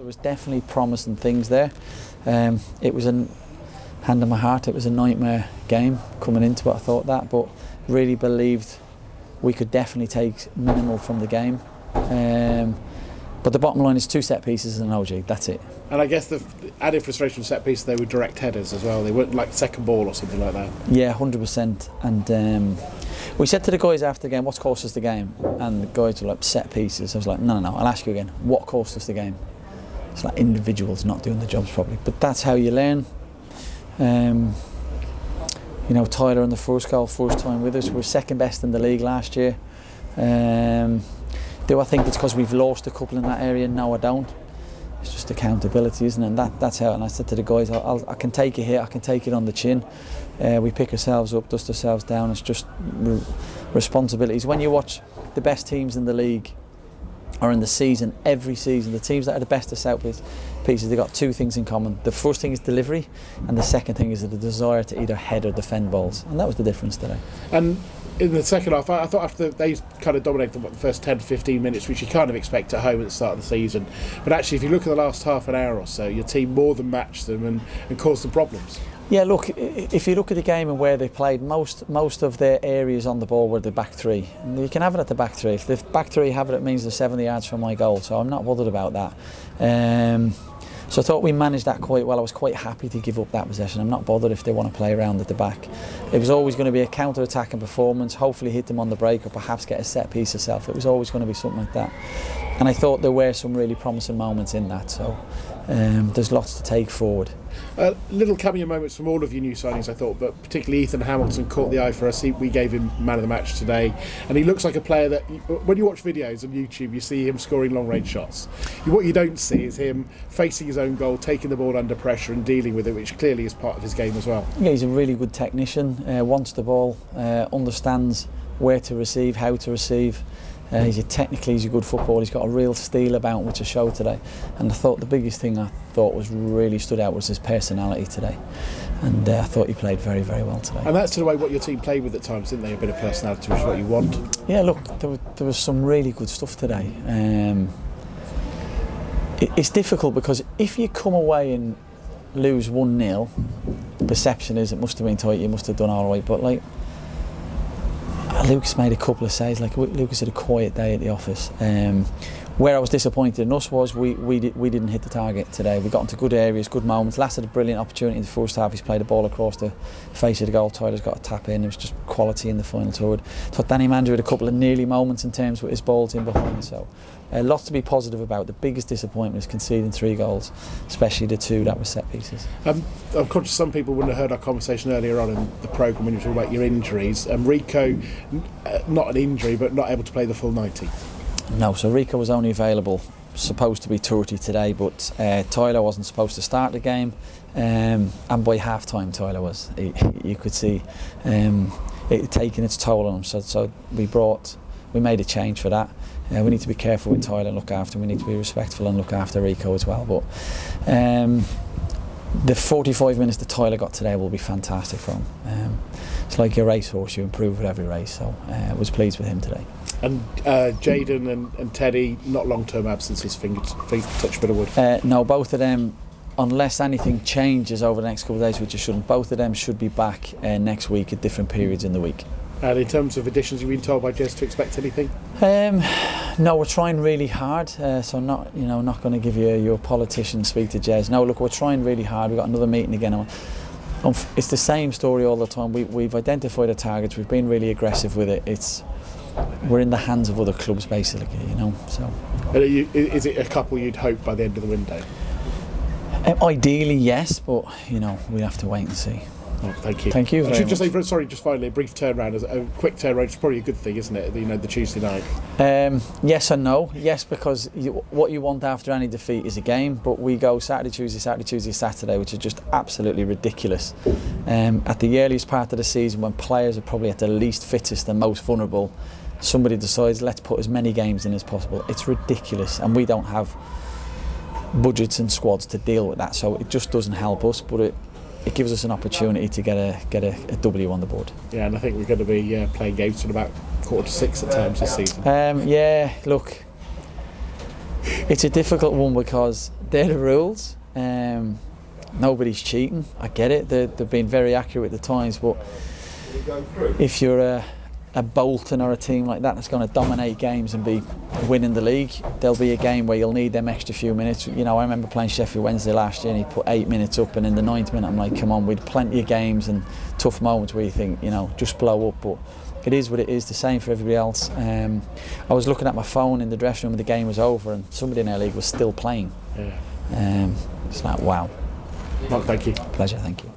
There was definitely promising things there. It was a hand on my heart. It was a nightmare game coming into it. I thought that, but really believed we could definitely take minimal from the game. But the bottom line is 2 set pieces and an OG. That's it. And I guess the added frustration with set pieces, they were direct headers as well. They weren't like second ball or something like that. Yeah, 100%. And we said to the guys after the game, what's cost us the game? And the guys were like, set pieces. I was like, no, I'll ask you again. What cost us the game? It's like individuals not doing the jobs properly. But that's how you learn. Tyler on the first goal, first time with us. We're second best in the league last year. Do I think it's because we've lost a couple in that area? No, I don't. It's just accountability, isn't it? And that's how. And I said to the guys, I can take it here, I can take it on the chin. We pick ourselves up, dust ourselves down. It's just responsibilities. When you watch the best teams in the league or in the season, every season, the teams that are the best of set pieces, they've got 2 things in common. The first thing is delivery, and the second thing is the desire to either head or defend balls. And that was the difference today. And in the second half, I thought after they kind of dominated the first 10 to 15 minutes, which you kind of expect at home at the start of the season. But actually, if you look at the last half an hour or so, your team more than matched them and caused them problems. Yeah, look, if you look at the game and where they played, most of their areas on the ball were the back 3. And you can have it at the back 3. If the back 3 have it, it means they're 70 yards from my goal, so I'm not bothered about that. So I thought we managed that quite well. I was quite happy to give up that possession. I'm not bothered if they want to play around at the back. It was always going to be a counter-attacking performance, hopefully hit them on the break or perhaps get a set piece herself. It was always going to be something like that. And I thought there were some really promising moments in that, so there's lots to take forward. Little cameo moments from all of your new signings, I thought, but particularly Ethan Hamilton caught the eye for us. We gave him man of the match today, and he looks like a player that, when you watch videos on YouTube, you see him scoring long-range shots. What you don't see is him facing his own goal, taking the ball under pressure and dealing with it, which clearly is part of his game as well. Yeah, he's a really good technician, wants the ball, understands where to receive, how to receive. He's a good footballer. He's got a real steel about him, which I showed today. And I thought the biggest thing I thought was really stood out was his personality today. And I thought he played very, very well today. And that's the way what your team played with at times, didn't they? A bit of personality, which is what you want. Yeah, look, there was some really good stuff today. It's difficult because if you come away and lose 1-0, the perception is it must have been tight, you must have done all right. But like, Lucas made a couple of saves. Like, Lucas had a quiet day at the office. Where I was disappointed in us was we didn't hit the target today. We got into good areas, good moments. Lass had a brilliant opportunity in the first half. He's played a ball across the face of the goal. Tyler's got a tap in. It was just quality in the final third. Thought Danny Mandrew had a couple of nearly moments in terms with his balls in behind. So lots to be positive about. The biggest disappointment is conceding 3 goals, especially the 2 that were set pieces. I'm conscious some people wouldn't have heard our conversation earlier on in the programme when you were talking about your injuries. Rico, not an injury, but not able to play the full 90. No, so Rico was only available, supposed to be 30 today, but Tyler wasn't supposed to start the game, and by half time Tyler was. You could see it taking its toll on him, so we made a change for that. We need to be careful with Tyler and look after him. We need to be respectful and look after Rico as well. But the 45 minutes that Tyler got today will be fantastic for him. It's like your racehorse, you improve with every race, so I was pleased with him today. And Jaden and Teddy, not long-term absences, finger touch a bit of wood? No, both of them, unless anything changes over the next couple of days, which it shouldn't, both of them should be back next week at different periods in the week. And in terms of additions, you've been told by Jez to expect anything? No, we're trying really hard. So not going to give you your politician speak to Jez. No, look, we're trying really hard. We've got another meeting again. It's the same story all the time. We've identified the targets. We've been really aggressive with it. We're in the hands of other clubs, basically. So. Is it a couple you'd hope by the end of the window? Ideally, yes, but we have to wait and see. Oh, thank you. Thank you. I should just say, sorry, just finally, a brief turnaround. A quick turnaround is probably a good thing, isn't it? The Tuesday night. Yes and no. Yes, because what you want after any defeat is a game, but we go Saturday, Tuesday, Saturday, which is just absolutely ridiculous. At the earliest part of the season, when players are probably at the least fittest and most vulnerable, somebody decides, let's put as many games in as possible. It's ridiculous, and we don't have budgets and squads to deal with that, so it just doesn't help us, but it gives us an opportunity to get a W on the board. Yeah, and I think we're going to be playing games till about 5:45 at times this season. Yeah, look, It's a difficult one because they're the rules. Nobody's cheating. I get it. They've been very accurate at the times, but if you're a Bolton or a team like that that's going to dominate games and be winning the league, there'll be a game where you'll need them extra few minutes. You know, I remember playing Sheffield Wednesday last year and he put 8 minutes up, and in the 9th minute I'm like, come on, we'd plenty of games and tough moments where you think, you know, just blow up, but it is what it is, the same for everybody else. I was looking at my phone in the dressing room when the game was over and somebody in our league was still playing. Yeah. It's like, wow. Mark, thank you. Pleasure, thank you.